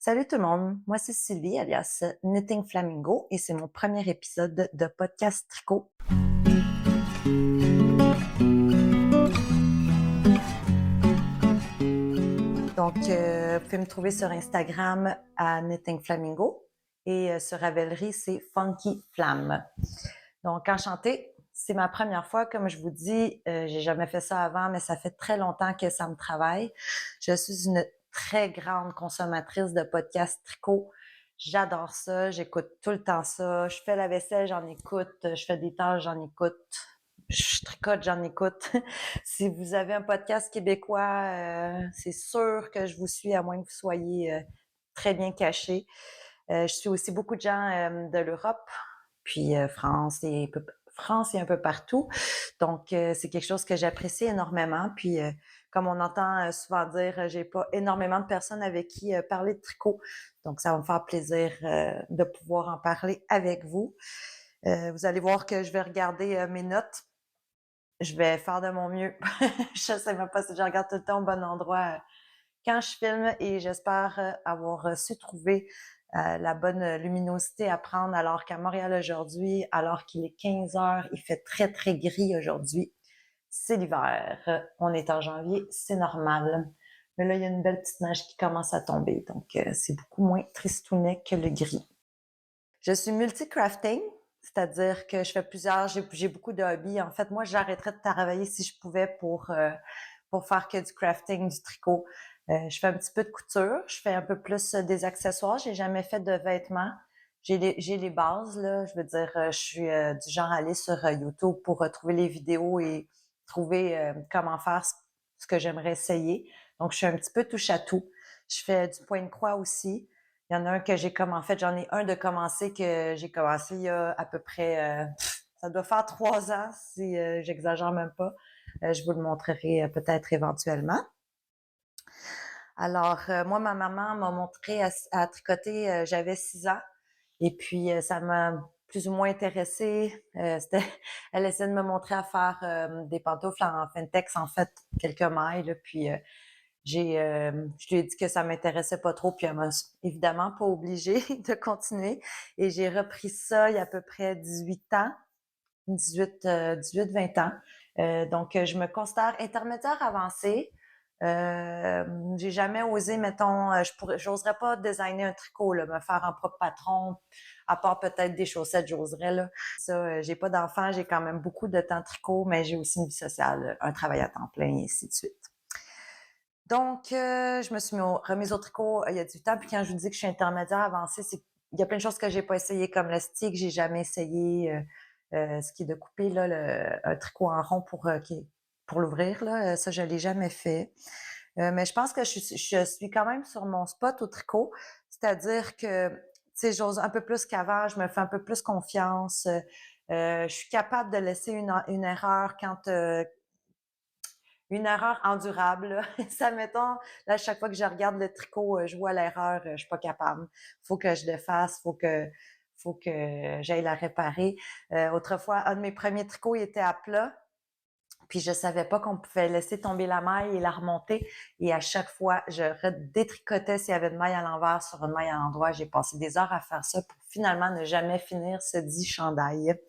Salut tout le monde, moi c'est Sylvie alias Knitting Flamingo et c'est mon premier épisode de podcast tricot. Donc, vous pouvez me trouver sur Instagram à Knitting Flamingo et sur Ravelry, c'est Funky Flam. Donc, enchantée, c'est ma première fois, comme je vous dis, j'ai jamais fait ça avant, mais ça fait très longtemps que ça me travaille. Je suis une très grande consommatrice de podcasts tricot. J'adore ça, j'écoute tout le temps ça. Je fais la vaisselle, j'en écoute. Je fais des tâches, j'en écoute. Je tricote, j'en écoute. Si vous avez un podcast québécois, c'est sûr que je vous suis, à moins que vous soyez très bien caché. Je suis aussi beaucoup de gens de l'Europe, puis France et un peu partout. Donc, c'est quelque chose que j'apprécie énormément. Puis, comme on entend souvent dire, j'ai pas énormément de personnes avec qui parler de tricot. Donc, ça va me faire plaisir de pouvoir en parler avec vous. Vous allez voir que je vais regarder mes notes. Je vais faire de mon mieux. Je sais même pas si je regarde tout le temps au bon endroit quand je filme et j'espère avoir su trouver la bonne luminosité à prendre alors qu'à Montréal aujourd'hui, alors qu'il est 15 heures, il fait très, très gris aujourd'hui. C'est l'hiver. On est en janvier, c'est normal. Mais là, il y a une belle petite neige qui commence à tomber, donc c'est beaucoup moins tristounet que le gris. Je suis multi-crafting, c'est-à-dire que je fais j'ai beaucoup de hobbies. En fait, moi, j'arrêterais de travailler si je pouvais pour faire que du crafting, du tricot. Je fais un petit peu de couture, je fais un peu plus des accessoires. J'ai jamais fait de vêtements. J'ai les bases, là. Je veux dire, je suis du genre à aller sur YouTube pour trouver les vidéos et trouver comment faire ce que j'aimerais essayer. Donc, je suis un petit peu touche à tout. Je fais du point de croix aussi. Il y en a un que j'en ai un de commencer que j'ai commencé il y a à peu près, ça doit faire 3 ans si j'exagère même pas. Je vous le montrerai peut-être éventuellement. Alors, moi, ma maman m'a montré à tricoter, j'avais 6 ans. Et puis, ça m'a plus ou moins intéressée. Elle essayait de me montrer à faire des pantoufles en Fintex, en fait, quelques mailles. Là, puis, je lui ai dit que ça m'intéressait pas trop, puis elle m'a évidemment pas obligée de continuer. Et j'ai repris ça il y a à peu près 18 ans, 20 ans. Donc, je me considère intermédiaire avancé. J'ai jamais osé, mettons, j'oserais pas designer un tricot, là, me faire un propre patron, à part peut-être des chaussettes, j'oserais, là. Ça, j'ai pas d'enfant, j'ai quand même beaucoup de temps tricot, mais j'ai aussi une vie sociale, un travail à temps plein, et ainsi de suite. Donc, je me suis remise au tricot il y a du temps. Puis quand je vous dis que je suis intermédiaire avancée, c'est il y a plein de choses que j'ai pas essayé, comme le stick, j'ai jamais essayé ce qui est de couper là, un tricot en rond pour l'ouvrir. Là. Ça, je l'ai jamais fait. Mais je pense que je suis quand même sur mon spot au tricot. C'est-à-dire que, tu sais, j'ose un peu plus qu'avant, je me fais un peu plus confiance. Je suis capable de laisser une erreur une erreur endurable. Là. Ça, mettons, là, chaque fois que je regarde le tricot, je vois l'erreur, je suis pas capable. Faut que je le fasse, faut que j'aille la réparer. Autrefois, un de mes premiers tricots, il était à plat. Puis je savais pas qu'on pouvait laisser tomber la maille et la remonter. Et à chaque fois, je redétricotais s'il y avait une maille à l'envers sur une maille à l'endroit. J'ai passé des heures à faire ça pour finalement ne jamais finir ce dit chandail.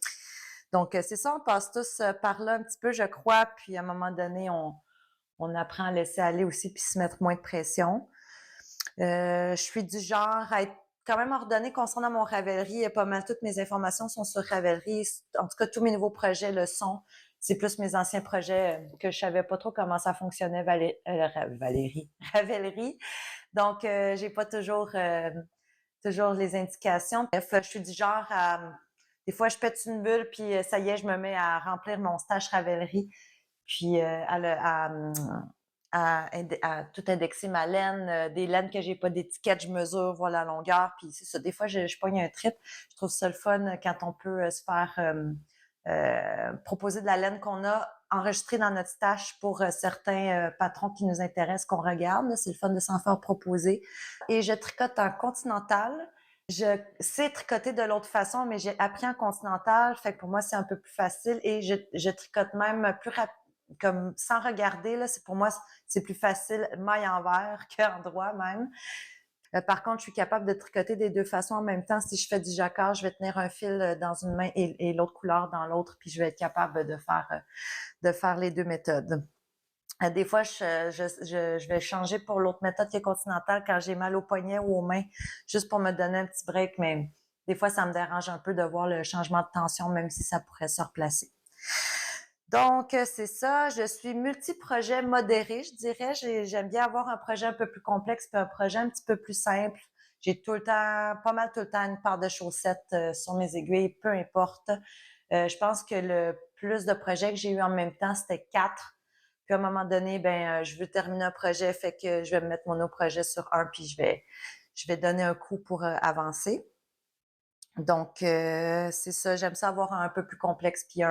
Donc, c'est ça, on passe tous par là un petit peu, je crois. Puis à un moment donné, on apprend à laisser aller aussi puis se mettre moins de pression. Je suis du genre à être quand même ordonnée concernant mon Ravelry. Pas mal toutes mes informations sont sur Ravelry. En tout cas, tous mes nouveaux projets le sont. C'est plus mes anciens projets que je savais pas trop comment ça fonctionnait, Ravelry. Donc, j'ai pas toujours les indications. Bref, je suis du genre à... Des fois, je pète une bulle, puis ça y est, je me mets à remplir mon stage Ravelry, puis à tout indexer ma laine, des laines que j'ai pas d'étiquette, je mesure, voilà la longueur, puis c'est ça. Des fois, je pogne un trip. Je trouve ça le fun quand on peut se faire proposer de la laine qu'on a enregistrée dans notre stash pour certains patrons qui nous intéressent, qu'on regarde. C'est le fun de s'en faire proposer. Et je tricote en continental. Je sais tricoter de l'autre façon, mais j'ai appris en continental, fait que pour moi, c'est un peu plus facile et je tricote même plus rapidement, comme sans regarder, là, pour moi, c'est plus facile maille envers qu'en droit même. Par contre, je suis capable de tricoter des deux façons en même temps. Si je fais du jacquard, je vais tenir un fil dans une main et l'autre couleur dans l'autre, puis je vais être capable de faire les deux méthodes. Des fois, je vais changer pour l'autre méthode qui est continentale quand j'ai mal au poignet ou aux mains, juste pour me donner un petit break, mais des fois, ça me dérange un peu de voir le changement de tension, même si ça pourrait se replacer. Donc, c'est ça. Je suis multi-projet modéré, je dirais. J'aime bien avoir un projet un peu plus complexe puis un projet un petit peu plus simple. J'ai tout le temps, pas mal tout le temps, une paire de chaussettes sur mes aiguilles, peu importe. Je pense que le plus de projets que j'ai eu en même temps, c'était 4. Puis à un moment donné, je veux terminer un projet, fait que je vais me mettre mon autre projet sur un, puis je vais donner un coup pour avancer. Donc, c'est ça, j'aime ça avoir un peu plus complexe, puis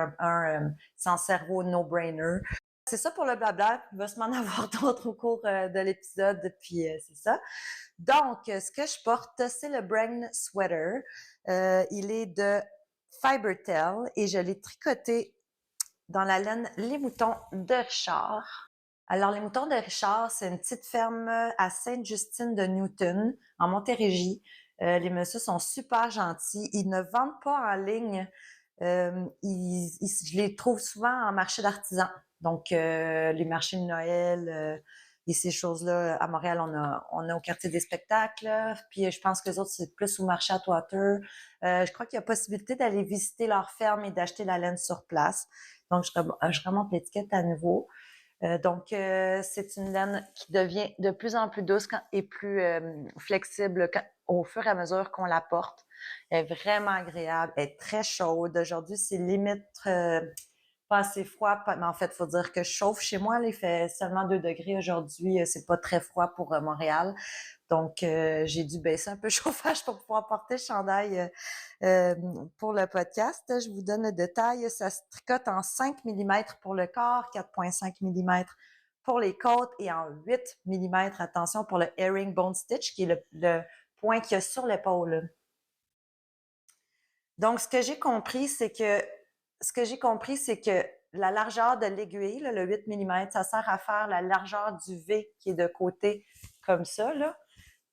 sans cerveau, no-brainer. C'est ça pour le blabla. Il va se m'en avoir d'autres au cours de l'épisode, puis c'est ça. Donc, ce que je porte, c'est le Brain Sweater. Il est de Fibertel et je l'ai tricoté dans la laine Les Moutons de Richard. Alors, les Moutons de Richard, c'est une petite ferme à Sainte-Justine de Newton, en Montérégie. Les messieurs sont super gentils. Ils ne vendent pas en ligne. Je les trouve souvent en marché d'artisans. Donc, les marchés de Noël et ces choses-là. À Montréal, on a au quartier des spectacles. Puis, je pense que les autres, c'est plus au marché Atwater. Je crois qu'il y a possibilité d'aller visiter leur ferme et d'acheter la laine sur place. Donc, je remonte l'étiquette à nouveau. C'est une laine qui devient de plus en plus douce et plus flexible au fur et à mesure qu'on la porte. Elle est vraiment agréable, elle est très chaude. Aujourd'hui, c'est limite pas assez froid, mais en fait, il faut dire que je chauffe chez moi. Là, il fait seulement 2 degrés aujourd'hui. C'est pas très froid pour Montréal. Donc, j'ai dû baisser un peu le chauffage pour pouvoir porter le chandail pour le podcast. Je vous donne le détail. Ça se tricote en 5 mm pour le corps, 4,5 mm pour les côtes et en 8 mm, attention, pour le herringbone stitch, qui est le point qu'il y a sur l'épaule. Donc, ce que j'ai compris, c'est que la largeur de l'aiguille, là, le 8 mm, ça sert à faire la largeur du V qui est de côté comme ça, là.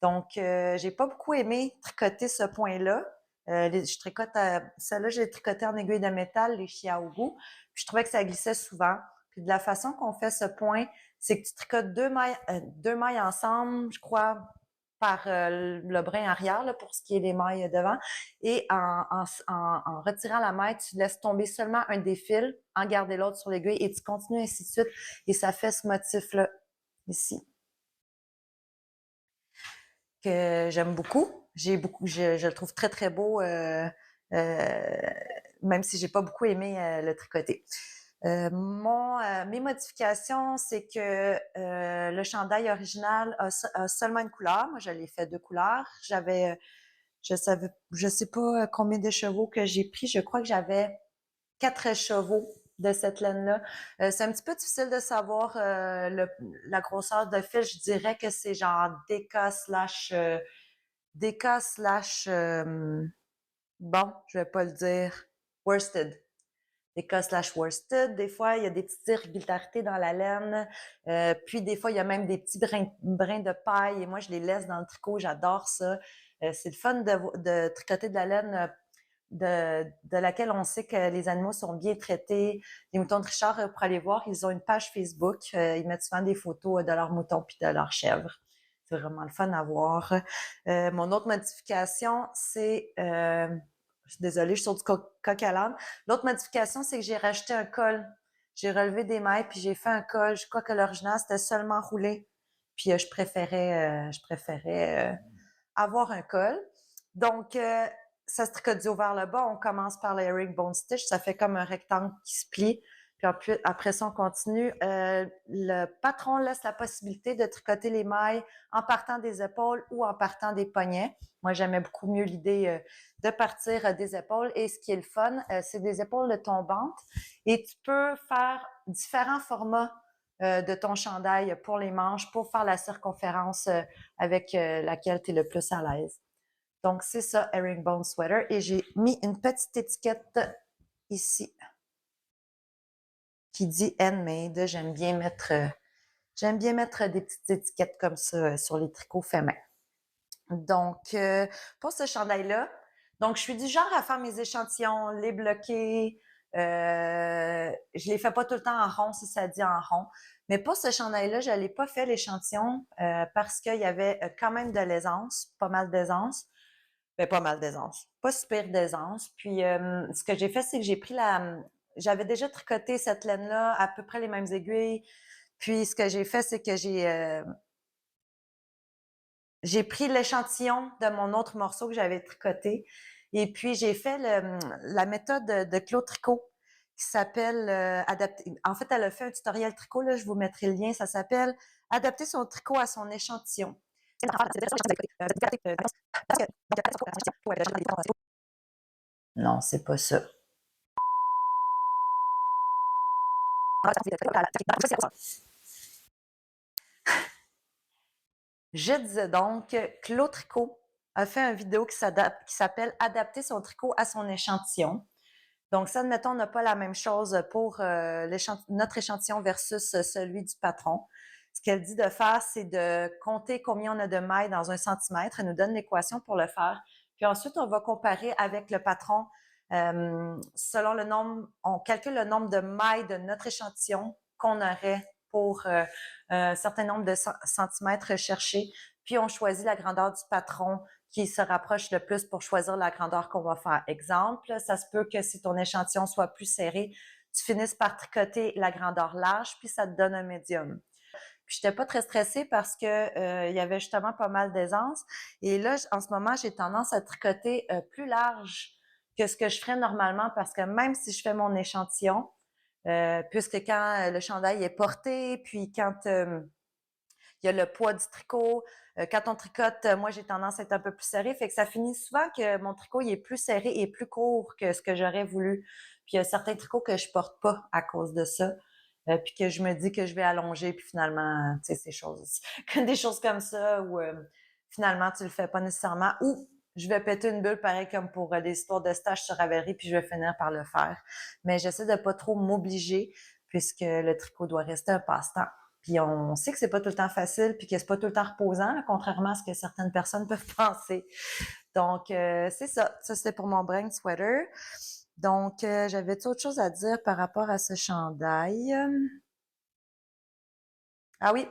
Donc, j'ai pas beaucoup aimé tricoter ce point-là. Je tricote celle-là, j'ai tricoté en aiguille de métal, les Chiaogu. Puis je trouvais que ça glissait souvent. Puis de la façon qu'on fait ce point, c'est que tu tricotes deux mailles ensemble, je crois, par le brin arrière, là, pour ce qui est des mailles devant. Et en retirant la maille, tu laisses tomber seulement un des fils, en garder l'autre sur l'aiguille, et tu continues ainsi de suite. Et ça fait ce motif-là, ici, que j'aime beaucoup. Je le trouve très, très beau, même si j'ai pas beaucoup aimé le tricoter. Mes modifications, c'est que le chandail original a seulement une couleur. Moi, je l'ai fait 2 couleurs. Je sais pas combien de chevaux que j'ai pris. Je crois que j'avais 4 chevaux de cette laine-là. C'est un petit peu difficile de savoir la grosseur de fil. Je dirais que c'est genre DK slash bon, je vais pas le dire, worsted. DK slash worsted. Des fois, il y a des petites irrégularités dans la laine. Puis des fois, il y a même des petits brins de paille. Et moi, je les laisse dans le tricot. J'adore ça. C'est le fun de tricoter de la laine de laquelle on sait que les animaux sont bien traités. Les moutons de Richard, pour aller voir, ils ont une page Facebook. Ils mettent souvent des photos de leurs moutons puis de leurs chèvres. C'est vraiment le fun à voir. Mon autre modification, c'est... je suis désolée, je suis sur du coq à l'âne. L'autre modification, c'est que j'ai rajouté un col. J'ai relevé des mailles, puis j'ai fait un col. Je crois que l'original, c'était seulement roulé. Puis je préférais avoir un col. Donc, ça se tricote du haut vers le bas. On commence par le herringbone stitch. Ça fait comme un rectangle qui se plie. Puis après ça, on continue. Le patron laisse la possibilité de tricoter les mailles en partant des épaules ou en partant des poignets. Moi, j'aimais beaucoup mieux l'idée de partir des épaules. Et ce qui est le fun, c'est des épaules tombantes. Et tu peux faire différents formats de ton chandail pour les manches, pour faire la circonférence avec laquelle tu es le plus à l'aise. Donc, c'est ça, herringbone sweater. Et j'ai mis une petite étiquette ici qui dit handmade. J'aime bien mettre des petites étiquettes comme ça sur les tricots faits main. Donc, pour ce chandail-là, donc je suis du genre à faire mes échantillons, les bloquer. Je les fais pas tout le temps en rond si ça dit en rond. Mais pour ce chandail-là, je l'ai pas fait l'échantillon parce qu'il y avait quand même de l'aisance, pas mal d'aisance. Ben, pas mal d'aisance. Pas super d'aisance. Puis, ce que j'ai fait, c'est que j'ai pris j'avais déjà tricoté cette laine-là, à peu près les mêmes aiguilles. Puis, ce que j'ai fait, c'est que j'ai pris l'échantillon de mon autre morceau que j'avais tricoté. Et puis, j'ai fait la méthode de Claude Tricot qui s'appelle adapter. En fait, elle a fait un tutoriel tricot, là, je vous mettrai le lien. Ça s'appelle Adapter son tricot à son échantillon. Non, c'est pas ça. Je disais donc que Claude Tricot a fait une vidéo qui s'appelle Adapter son tricot à son échantillon. Donc, ça, admettons, on n'a pas la même chose pour notre échantillon versus celui du patron. Ce qu'elle dit de faire, c'est de compter combien on a de mailles dans un centimètre. Elle nous donne l'équation pour le faire. Puis ensuite, on va comparer avec le patron. Selon le nombre, on calcule le nombre de mailles de notre échantillon qu'on aurait pour un certain nombre de centimètres recherchés. Puis on choisit la grandeur du patron qui se rapproche le plus pour choisir la grandeur qu'on va faire. Exemple, ça se peut que si ton échantillon soit plus serré, tu finisses par tricoter la grandeur large, puis ça te donne un médium. Puis j'étais pas très stressée parce que il y avait justement pas mal d'aisance. Et là, en ce moment, j'ai tendance à tricoter plus large que ce que je ferais normalement parce que même si je fais mon échantillon, puisque quand le chandail est porté, puis quand il y a le poids du tricot. Quand on tricote, moi, j'ai tendance à être un peu plus serré. Fait que ça finit souvent que mon tricot, il est plus serré et plus court que ce que j'aurais voulu. Puis il y a certains tricots que je porte pas à cause de ça. Puis que je me dis que je vais allonger, puis finalement, tu sais, ces choses, des choses comme ça, où finalement, tu le fais pas nécessairement. Ou je vais péter une bulle, pareil comme pour des histoires de stage sur Ravelry, puis je vais finir par le faire. Mais j'essaie de pas trop m'obliger, puisque le tricot doit rester un passe-temps. Puis on sait que c'est pas tout le temps facile, puis que c'est pas tout le temps reposant, là, contrairement à ce que certaines personnes peuvent penser. Donc, c'est ça. Ça, c'était pour mon brain sweater. Donc, j'avais-tu autre chose à dire par rapport à ce chandail? Ah oui,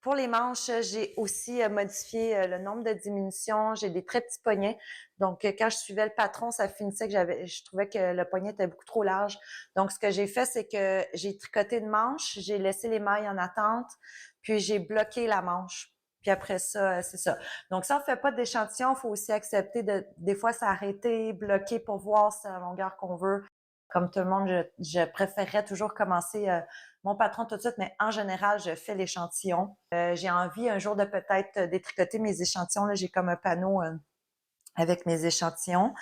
pour les manches, j'ai aussi modifié le nombre de diminutions. J'ai des très petits poignets. Donc, quand je suivais le patron, ça finissait que je trouvais que le poignet était beaucoup trop large. Donc, ce que j'ai fait, c'est que j'ai tricoté une manche, j'ai laissé les mailles en attente, puis j'ai bloqué la manche. Puis après ça, c'est ça. Donc, si on fait pas d'échantillon, il faut aussi accepter de, des fois, s'arrêter, bloquer pour voir si c'est la longueur qu'on veut. Comme tout le monde, je préférerais toujours commencer mon patron tout de suite, mais en général, je fais l'échantillon. J'ai envie un jour de peut-être détricoter mes échantillons. Là, j'ai comme un panneau avec mes échantillons.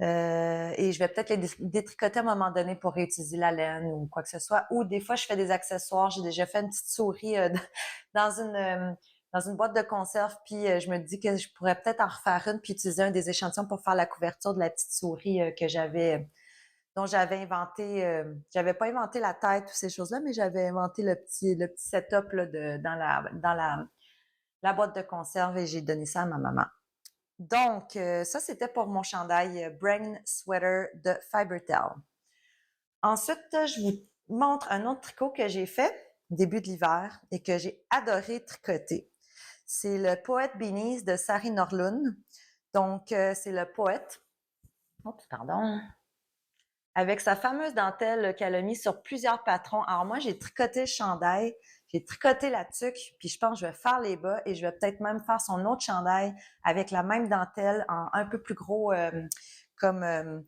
Et je vais peut-être les détricoter à un moment donné pour réutiliser la laine ou quoi que ce soit. Ou des fois, je fais des accessoires. J'ai déjà fait une petite souris dans une boîte de conserve, puis je me dis que je pourrais peut-être en refaire une puis utiliser un des échantillons pour faire la couverture de la petite souris que dont j'avais inventé, j'avais pas inventé la tête ou ces choses-là, mais j'avais inventé le petit setup là, dans la boîte de conserve et j'ai donné ça à ma maman. Donc, ça, c'était pour mon chandail Brain Sweater de Fibertel. Ensuite, je vous montre un autre tricot que j'ai fait début de l'hiver et que j'ai adoré tricoter. C'est le Poète Beanies de Sari Norlund. Donc, c'est le poète. Oups, pardon. Avec sa fameuse dentelle qu'elle a mis sur plusieurs patrons. Alors moi, j'ai tricoté le chandail, j'ai tricoté la tuque, puis je pense que je vais faire les bas et je vais peut-être même faire son autre chandail avec la même dentelle en un peu plus gros comme, euh,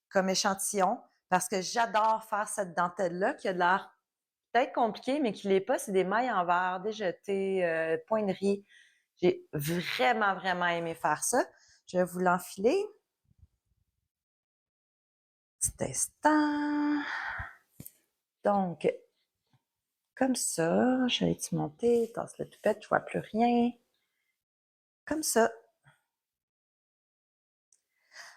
comme échantillon parce que j'adore faire cette dentelle-là qui a de l'air peut-être compliquée, mais qui l'est pas. C'est des mailles en verre, déjetées, point de riz. J'ai vraiment, vraiment aimé faire ça. Je vais vous l'enfiler. Petit instant. Donc, comme ça, je vais y monter, tasse le toupette, je vois plus rien. Comme ça.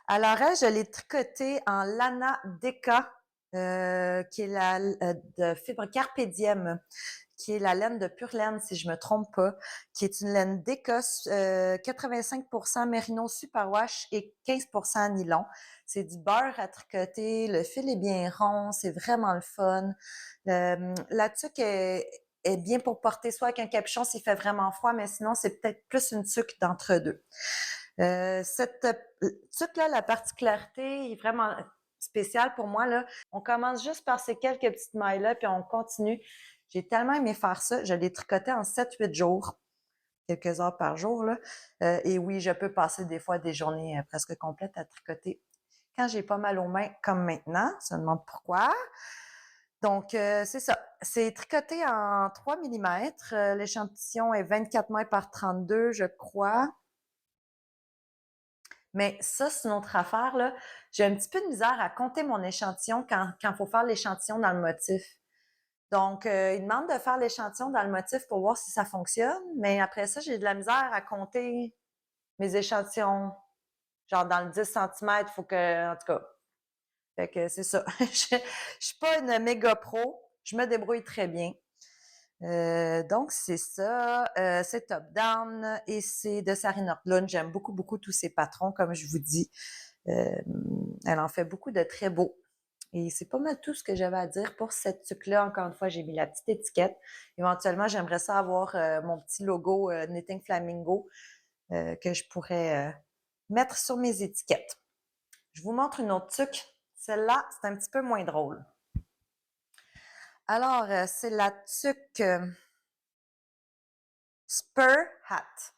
Alors, elle, je l'ai tricoté en lana Deca, qui est de fibre Carpe Diem, qui est la laine de Pure Laine, si je me trompe pas, qui est une laine d'Écosse, 85% mérino superwash et 15% nylon. C'est du beurre à tricoter, le fil est bien rond, c'est vraiment le fun. La tuque est bien pour porter soit avec un capuchon s'il fait vraiment froid, mais sinon, c'est peut-être plus une tuque d'entre-deux. Cette tuque-là, la particularité est vraiment spéciale pour moi, là. On commence juste par ces quelques petites mailles-là, puis on continue. J'ai tellement aimé faire ça. Je l'ai tricoté en 7-8 jours, quelques heures par jour, là. Et oui, je peux passer des fois des journées presque complètes à tricoter. Quand j'ai pas mal aux mains, comme maintenant, ça me demande pourquoi. Donc, c'est ça. C'est tricoté en 3 mm. L'échantillon est 24 mètres par 32, je crois. Mais ça, c'est une autre affaire, là. J'ai un petit peu de misère à compter mon échantillon quand faut faire l'échantillon dans le motif. Donc, il demande de faire l'échantillon dans le motif pour voir si ça fonctionne. Mais après ça, j'ai de la misère à compter mes échantillons. Genre, dans le 10 cm, il faut que, en tout cas. Fait que c'est ça. Je suis pas une méga pro. Je me débrouille très bien. Donc, c'est ça. C'est top-down et c'est de Sari Nordlund. J'aime beaucoup, beaucoup tous ses patrons, comme je vous dis. Elle en fait beaucoup de très beaux. Et c'est pas mal tout ce que j'avais à dire pour cette tuque-là. Encore une fois, j'ai mis la petite étiquette. Éventuellement, j'aimerais ça avoir mon petit logo Knitting Flamingo que je pourrais mettre sur mes étiquettes. Je vous montre une autre tuque. Celle-là, c'est un petit peu moins drôle. Alors, c'est la tuque Spur Hat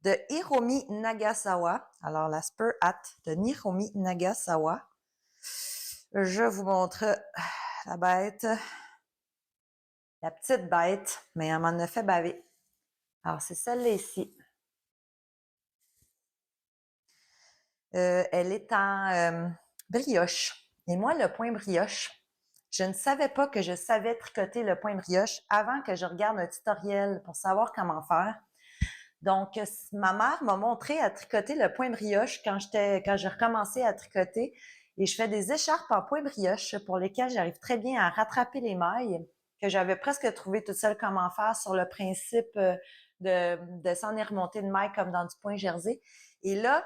de Hiromi Nagasawa. Alors, la Spur Hat de Hiromi Nagasawa. Je vous montre la bête. La petite bête, mais elle m'en a fait baver. Alors, c'est celle-là ici. Elle est en brioche. Et moi, le point brioche, je ne savais pas que je savais tricoter le point brioche avant que je regarde un tutoriel pour savoir comment faire. Donc, ma mère m'a montré à tricoter le point brioche quand j'ai recommencé à tricoter. Et je fais des écharpes en point brioche pour lesquelles j'arrive très bien à rattraper les mailles que j'avais presque trouvé toute seule comment faire sur le principe de s'en y remonter de mailles comme dans du point jersey. Et là,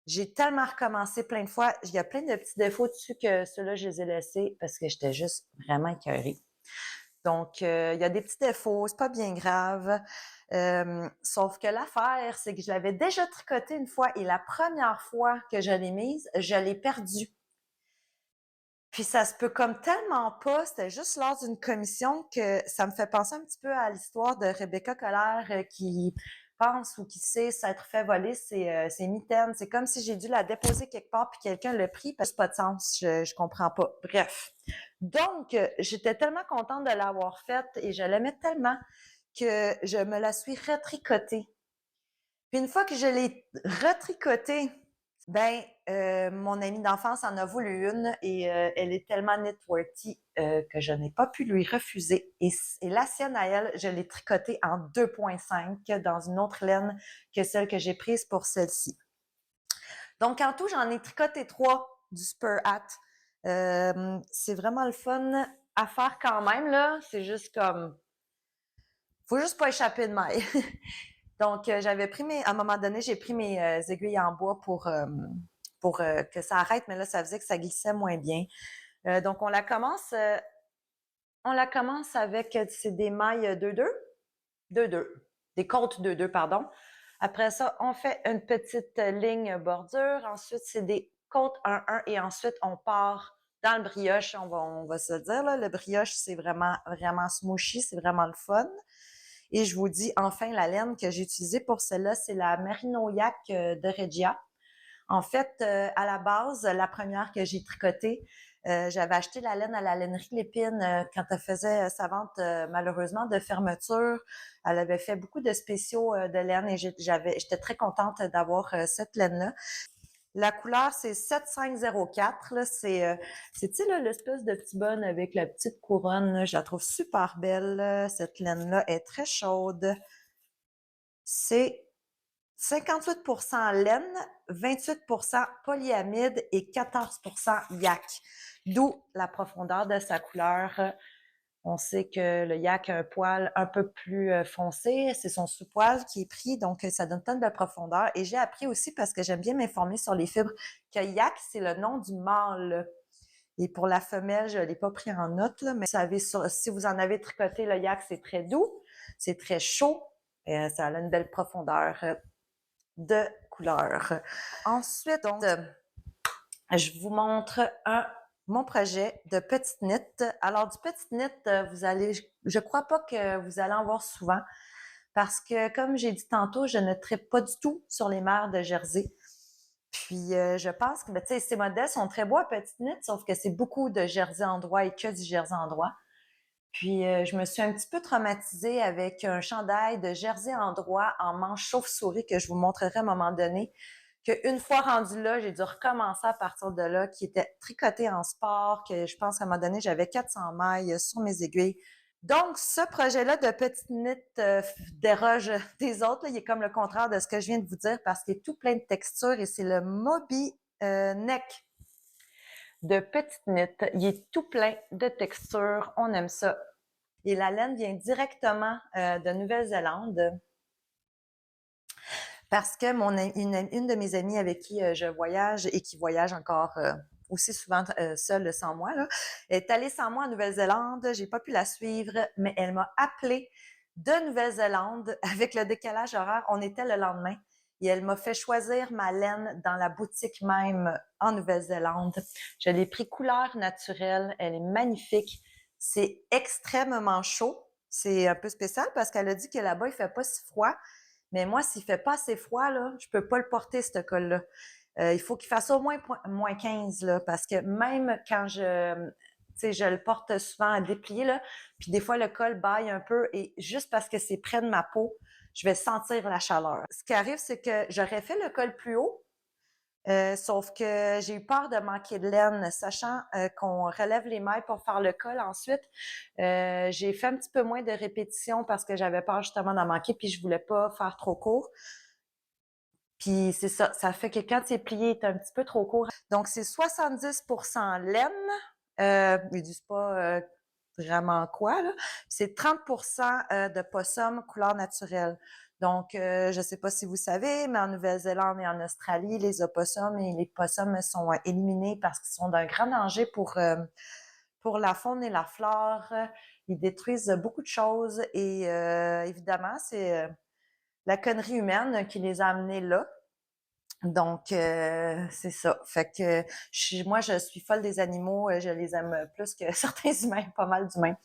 j'ai tellement recommencé plein de fois. Il y a plein de petits défauts dessus que ceux-là, je les ai laissés parce que j'étais juste vraiment écœurée. Donc, il y a des petits défauts, c'est pas bien grave. Sauf que l'affaire, c'est que je l'avais déjà tricoté une fois et la première fois que je l'ai mise, je l'ai perdue. Puis ça se peut comme tellement pas, c'était juste lors d'une commission que ça me fait penser un petit peu à l'histoire de Rebecca Colère qui pense ou qui sait s'être fait voler ses mitaines. C'est comme si j'ai dû la déposer quelque part puis quelqu'un l'a pris parce que ça n'a pas de sens, je comprends pas. Bref. Donc, j'étais tellement contente de l'avoir faite et je l'aimais tellement que je me la suis retricotée. Puis une fois que je l'ai retricotée, ben, mon amie d'enfance en a voulu une et elle est tellement knitworthy que je n'ai pas pu lui refuser. Et la sienne à elle, je l'ai tricotée en 2.5 dans une autre laine que celle que j'ai prise pour celle-ci. Donc, en tout, j'en ai tricoté 3 du Spur Hat. C'est vraiment le fun à faire quand même, là. C'est juste comme... Faut juste pas échapper de maille. Donc, j'avais pris à un moment donné, j'ai pris mes aiguilles en bois pour que ça arrête, mais là, ça faisait que ça glissait moins bien. Donc, on la commence avec, c'est des mailles 2-2, 2-2, des comptes 2-2, pardon. Après ça, on fait une petite ligne bordure. Ensuite, c'est des comptes 1-1 et ensuite, on part dans le brioche. On va se le dire, là, le brioche, c'est vraiment, vraiment smooshy, c'est vraiment le fun. Et je vous dis enfin la laine que j'ai utilisée pour celle-là, c'est la Merino Yak de Regia. En fait, à la base, la première que j'ai tricotée, j'avais acheté la laine à la lainerie Lépine quand elle faisait sa vente malheureusement de fermeture. Elle avait fait beaucoup de spéciaux de laine et j'étais très contente d'avoir cette laine-là. La couleur, c'est 7504. Là, c'est tu sais, là, l'espèce de petit bonne avec la petite couronne. Là, je la trouve super belle. Cette laine-là est très chaude. C'est 58% laine, 28% polyamide et 14% yak. D'où la profondeur de sa couleur On sait que le yak a un poil un peu plus foncé, c'est son sous-poil qui est pris, donc ça donne tant de profondeur. Et j'ai appris aussi, parce que j'aime bien m'informer sur les fibres, que yak, c'est le nom du mâle. Et pour la femelle, je ne l'ai pas pris en note, là, mais si vous en avez tricoté, le yak, c'est très doux, c'est très chaud, et ça a une belle profondeur de couleur. Ensuite, donc, je vous montre mon projet de petite knit. Alors, du petit knit, je crois pas que vous allez en voir souvent parce que, comme j'ai dit tantôt, je ne tripe pas du tout sur les mers de Jersey. Puis, je pense que, tu sais, ces modèles sont très beaux à petite knit, sauf que c'est beaucoup de Jersey endroit et que du Jersey endroit. Puis, je me suis un petit peu traumatisée avec un chandail de Jersey endroit en manche chauve-souris que je vous montrerai à un moment donné. Qu'une fois rendu là, j'ai dû recommencer à partir de là, qui était tricoté en sport, que je pense qu'à un moment donné, j'avais 400 mailles sur mes aiguilles. Donc, ce projet-là de petite knit déroge des autres. Là. Il est comme le contraire de ce que je viens de vous dire parce qu'il est tout plein de textures et c'est le Moby Neck de petite knit. Il est tout plein de textures. On aime ça. Et la laine vient directement de Nouvelle-Zélande parce que une de mes amies avec qui je voyage et qui voyage encore aussi souvent seule sans moi, là, est allée sans moi en Nouvelle-Zélande. J'ai pas pu la suivre, mais elle m'a appelée de Nouvelle-Zélande avec le décalage horaire. On était le lendemain. Et elle m'a fait choisir ma laine dans la boutique même en Nouvelle-Zélande. Je l'ai pris couleur naturelle. Elle est magnifique. C'est extrêmement chaud. C'est un peu spécial parce qu'elle a dit que là-bas, il fait pas si froid. Mais moi, s'il fait pas assez froid, là, je peux pas le porter, ce col-là. Il faut qu'il fasse au moins moins 15, là, parce que même quand je le porte souvent à déplier, là, puis des fois, le col baille un peu et juste parce que c'est près de ma peau, je vais sentir la chaleur. Ce qui arrive, c'est que j'aurais fait le col plus haut, sauf que j'ai eu peur de manquer de laine, sachant qu'on relève les mailles pour faire le col ensuite. J'ai fait un petit peu moins de répétitions parce que j'avais peur justement d'en manquer, puis je voulais pas faire trop court. Puis c'est ça, ça fait que quand c'est plié, il est un petit peu trop court. Donc c'est 70% laine, ils disent pas vraiment quoi, là. C'est 30% de possum couleur naturelle. Donc, je ne sais pas si vous savez, mais en Nouvelle-Zélande et en Australie, les opossums et les possums sont éliminés parce qu'ils sont d'un grand danger pour la faune et la flore. Ils détruisent beaucoup de choses et évidemment, c'est la connerie humaine qui les a amenés là. Donc, c'est ça. Fait que moi, je suis folle des animaux. Je les aime plus que certains humains, pas mal d'humains.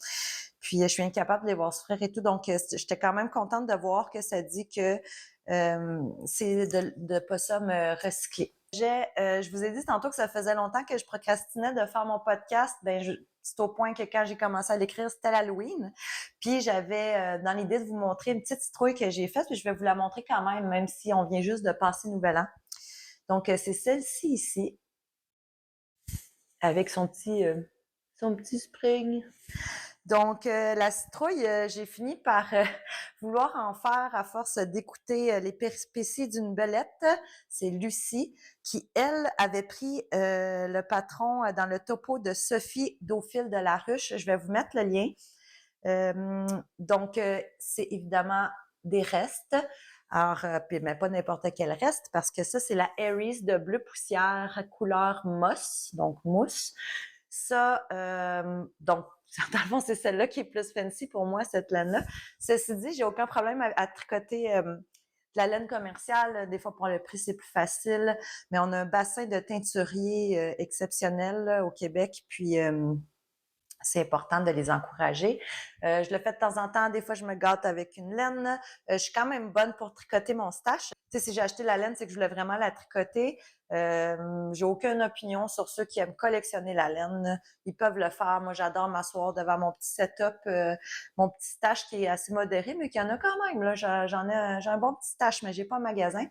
Puis, je suis incapable de les voir souffrir et tout. Donc, j'étais quand même contente de voir que ça dit que c'est de possum recyclé. Je vous ai dit tantôt que ça faisait longtemps que je procrastinais de faire mon podcast. C'est au point que quand j'ai commencé à l'écrire, c'était l'Halloween. Puis j'avais dans l'idée de vous montrer une petite citrouille que j'ai faite, puis je vais vous la montrer quand même si on vient juste de passer Nouvel An. Donc, c'est celle-ci ici, avec son petit spring. Donc, la citrouille, j'ai fini par vouloir en faire à force d'écouter les péripéties d'une belette. C'est Lucie qui, elle, avait pris le patron dans le topo de Sophie Dauphile de la Ruche. Je vais vous mettre le lien. Donc, c'est évidemment des restes. Alors, mais pas n'importe quel reste, parce que ça, c'est la Aries de bleu poussière couleur moss, donc mousse. Ça, donc, dans le fond, c'est celle-là qui est plus fancy pour moi, cette laine-là. Ceci dit, j'ai aucun problème à tricoter de la laine commerciale. Des fois, pour le prix, c'est plus facile. Mais on a un bassin de teinturiers exceptionnel là, au Québec. Puis, c'est important de les encourager. Je le fais de temps en temps. Des fois, je me gâte avec une laine. Je suis quand même bonne pour tricoter mon stash. Tu sais, si j'ai acheté la laine, c'est que je voulais vraiment la tricoter. J'ai aucune opinion sur ceux qui aiment collectionner la laine. Ils peuvent le faire. Moi, j'adore m'asseoir devant mon petit setup, mon petit stash qui est assez modéré, mais qu'il y en a quand même. Là, j'ai un bon petit stash, mais j'ai pas un magasin.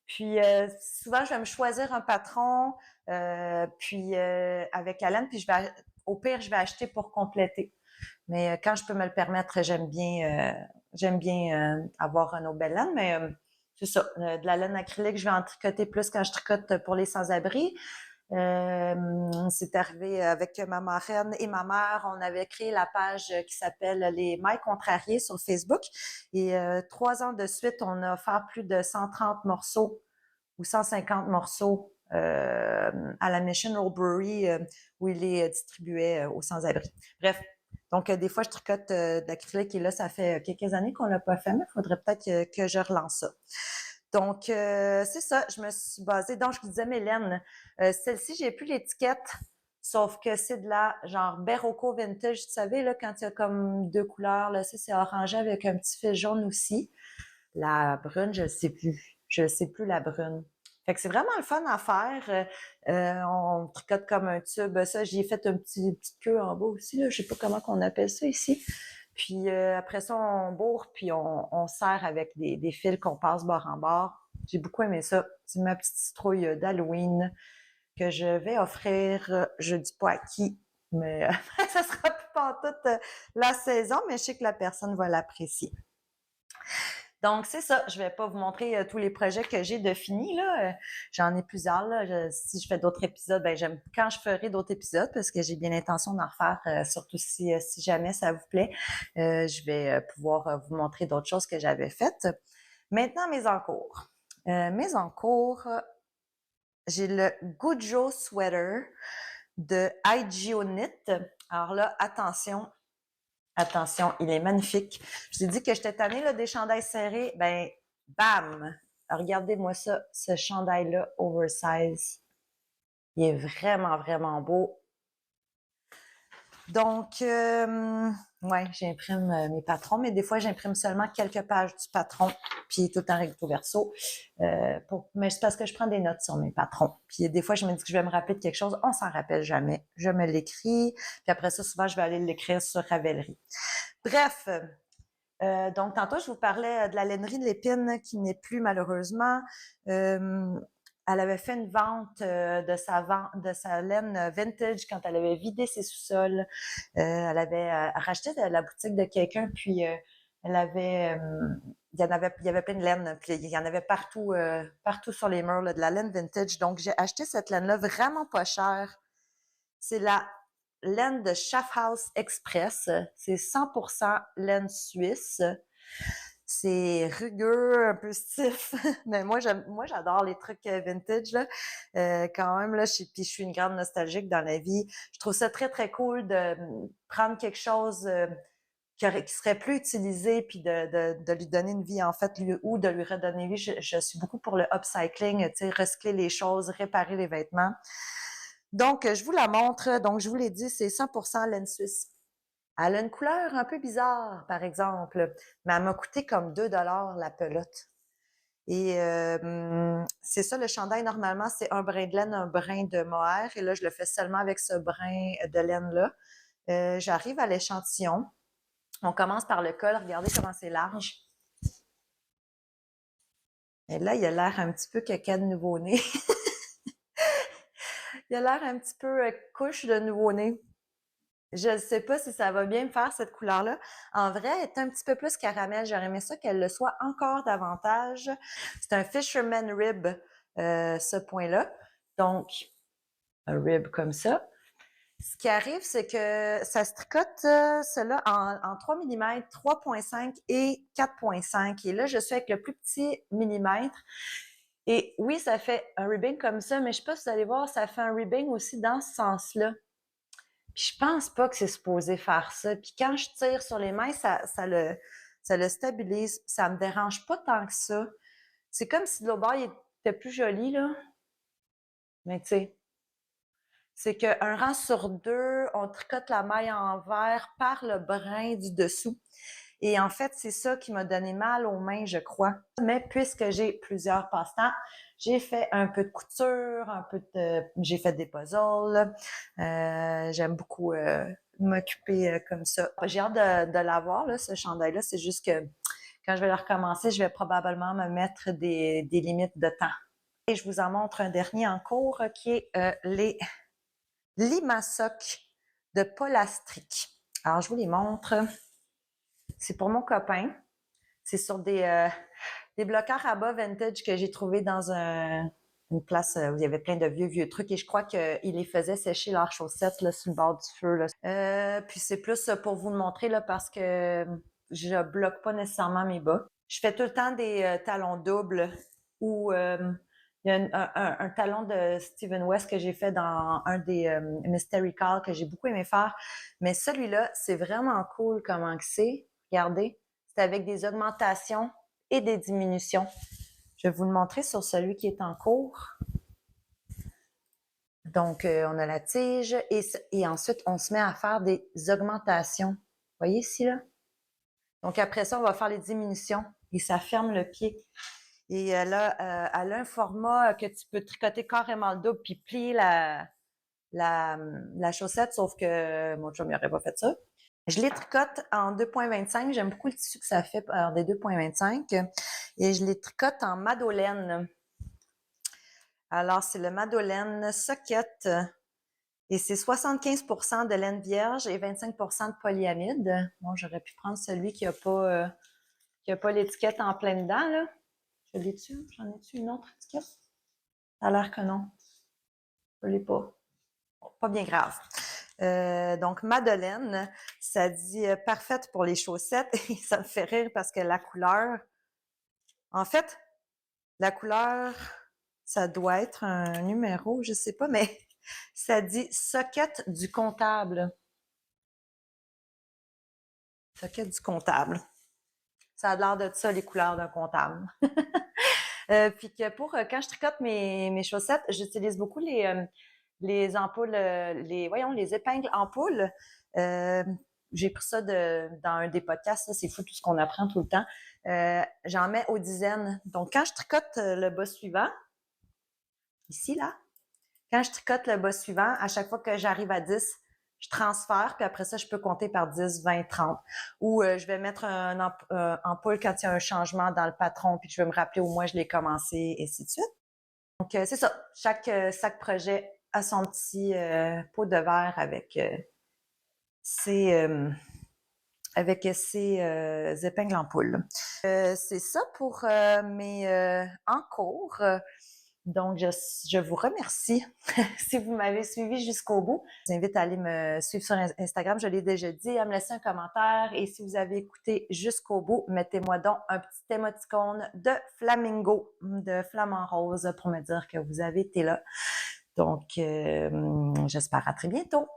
Puis souvent, je vais me choisir un patron, puis avec la laine, puis au pire, je vais acheter pour compléter. Mais quand je peux me le permettre, j'aime bien avoir une autre belle laine, mais c'est ça. De la laine acrylique, je vais en tricoter plus quand je tricote pour les sans-abri. C'est arrivé avec ma marraine et ma mère. On avait créé la page qui s'appelle Les Mailles contrariées sur Facebook. Et 3 ans de suite, on a offert plus de 130 morceaux ou 150 morceaux à la Mission Old Brewery où il les distribuait aux sans-abri. Bref, donc des fois, je tricote de l'acrylique et là, ça fait quelques années qu'on l'a pas fait, mais il faudrait peut-être que je relance ça. Donc, c'est ça, je me suis basée. Donc, je vous disais, Mylène, celle-ci, j'ai plus l'étiquette, sauf que c'est de la genre Berroco Vintage, tu savais, là, quand il y a comme 2 couleurs, là, ça, c'est orangé avec un petit fil jaune aussi. La brune, je ne sais plus. Je ne sais plus la brune. Fait que c'est vraiment le fun à faire. On tricote comme un tube. Ça, j'y ai fait petite queue en bas aussi, là. Je sais pas comment qu'on appelle ça ici. Puis après ça, on bourre, puis on serre avec des fils qu'on passe bord en bord. J'ai beaucoup aimé ça. C'est ma petite citrouille d'Halloween que je vais offrir. Je dis pas à qui, mais ça sera plus pendant toute la saison, mais je sais que la personne va l'apprécier. Donc, c'est ça. Je vais pas vous montrer tous les projets que j'ai de finis, là. J'en ai plusieurs, là. Si je fais d'autres épisodes, ben, j'aime quand je ferai d'autres épisodes parce que j'ai bien l'intention d'en refaire, surtout si jamais ça vous plaît. Je vais pouvoir vous montrer d'autres choses que j'avais faites. Maintenant, mes encours. Mes encours, j'ai le Gujo Sweater de IGO Knit. Alors là, attention, il est magnifique. Je t'ai dit que j'étais tannée là, des chandails serrés. Ben, bam! Regardez-moi ça, ce chandail-là, oversize. Il est vraiment, vraiment beau. Donc, ouais, j'imprime mes patrons, mais des fois, j'imprime seulement quelques pages du patron, puis tout en recto verso. Mais c'est parce que je prends des notes sur mes patrons. Puis des fois, je me dis que je vais me rappeler de quelque chose. On s'en rappelle jamais. Je me l'écris. Puis après ça, souvent, je vais aller l'écrire sur Ravelry. Bref, donc tantôt, je vous parlais de la lainerie de l'Épine qui n'est plus malheureusement. Elle avait fait une vente de sa laine vintage quand elle avait vidé ses sous-sols. Elle avait racheté de la boutique de quelqu'un, puis elle avait, il y avait plein de laine, puis il y en avait partout, partout sur les murs là, de la laine vintage. Donc j'ai acheté cette laine-là vraiment pas chère. C'est la laine de Schaffhaus Express. C'est 100% laine suisse. C'est rugueux, un peu stiff, mais moi j'adore les trucs vintage là. Quand même là, puis je suis une grande nostalgique dans la vie. Je trouve ça très très cool de prendre quelque chose qui serait plus utilisé puis de lui donner une vie en fait ou de lui redonner vie. Je suis beaucoup pour le upcycling, tu sais, recycler les choses, réparer les vêtements. Donc je vous la montre. Donc je vous l'ai dit, c'est 100% laine suisse. Elle a une couleur un peu bizarre, par exemple, mais elle m'a coûté comme 2 $ la pelote. Et c'est ça, le chandail, normalement, c'est un brin de laine, un brin de mohair. Et là, je le fais seulement avec ce brin de laine-là. J'arrive à l'échantillon. On commence par le col. Regardez comment c'est large. Et là, il a l'air un petit peu caca de nouveau-né. Il a l'air un petit peu couche de nouveau-né. Je ne sais pas si ça va bien me faire cette couleur-là. En vrai, elle est un petit peu plus caramel. J'aurais aimé ça qu'elle le soit encore davantage. C'est un Fisherman Rib, ce point-là. Donc, un rib comme ça. Ce qui arrive, c'est que ça se tricote, cela en 3 mm, 3,5 et 4,5. Et là, je suis avec le plus petit millimètre. Et oui, ça fait un ribbing comme ça, mais je ne sais pas si vous allez voir, ça fait un ribbing aussi dans ce sens-là. Puis je pense pas que c'est supposé faire ça. Puis quand je tire sur les mains, ça le stabilise. Ça me dérange pas tant que ça. C'est comme si de l'autre bord, il était plus joli, là. Mais tu sais, c'est qu'un rang sur deux, on tricote la maille en envers par le brin du dessous. Et en fait, c'est ça qui m'a donné mal aux mains, je crois. Mais puisque j'ai plusieurs passe-temps, j'ai fait un peu de couture, j'ai fait des puzzles. J'aime beaucoup m'occuper comme ça. J'ai hâte de l'avoir, là, ce chandail-là. C'est juste que quand je vais le recommencer, je vais probablement me mettre des limites de temps. Et je vous en montre un dernier en cours qui est les Limasoc de Polastric. Alors, je vous les montre. C'est pour mon copain. C'est sur des bloqueurs à bas vintage que j'ai trouvé dans une place où il y avait plein de vieux trucs et je crois qu'ils les faisaient sécher leurs chaussettes là, sur le bord du feu. Là. Puis c'est plus pour vous le montrer là, parce que je bloque pas nécessairement mes bas. Je fais tout le temps des talons doubles ou il y a un talon de Steven West que j'ai fait dans un des Mystery Call que j'ai beaucoup aimé faire. Mais celui-là, c'est vraiment cool comment que c'est. Regardez, c'est avec des augmentations et des diminutions. Je vais vous le montrer sur celui qui est en cours. Donc, on a la tige et ensuite, on se met à faire des augmentations. Vous voyez ici, là? Donc, après ça, on va faire les diminutions et ça ferme le pied. Et elle a un format que tu peux tricoter carrément le double puis plier la chaussette, sauf que mon chum n'aurait pas fait ça. Je les tricote en 2.25. J'aime beaucoup le tissu que ça fait des 2.25. Et je les tricote en madeleine. Alors, c'est le madeleine socket. Et c'est 75% de laine vierge et 25% de polyamide. Bon, j'aurais pu prendre celui qui n'a pas l'étiquette en plein dedans, là. Je l'ai-tu? J'en ai-tu une autre étiquette? Ça a l'air que non. Je l'ai pas. Bon, pas bien grave. Donc, Madeleine, ça dit parfaite pour les chaussettes. Et ça me fait rire parce que la couleur... En fait, la couleur, ça doit être un numéro, je sais pas, mais ça dit socket du comptable. Socket du comptable. Ça a l'air de ça, les couleurs d'un comptable. Puis que quand je tricote mes chaussettes, j'utilise beaucoup les ampoules, les épingles ampoules. J'ai pris ça dans un des podcasts, c'est fou tout ce qu'on apprend tout le temps. J'en mets aux dizaines. Donc, quand je tricote le bas suivant, ici, là, quand je tricote le bas suivant, à chaque fois que j'arrive à 10, je transfère, puis après ça, je peux compter par 10, 20, 30. Ou je vais mettre un ampoule quand il y a un changement dans le patron, puis je vais me rappeler au moins je l'ai commencé, et ainsi de suite. Donc, c'est ça. Chaque projet a son petit pot de verre ses, épingles en poule. C'est ça pour mes en cours. Donc, je vous remercie si vous m'avez suivi jusqu'au bout. Je vous invite à aller me suivre sur Instagram, je l'ai déjà dit, à me laisser un commentaire. Et si vous avez écouté jusqu'au bout, mettez-moi donc un petit émoticône de flamingo, de flamant rose pour me dire que vous avez été là. Donc, j'espère à très bientôt.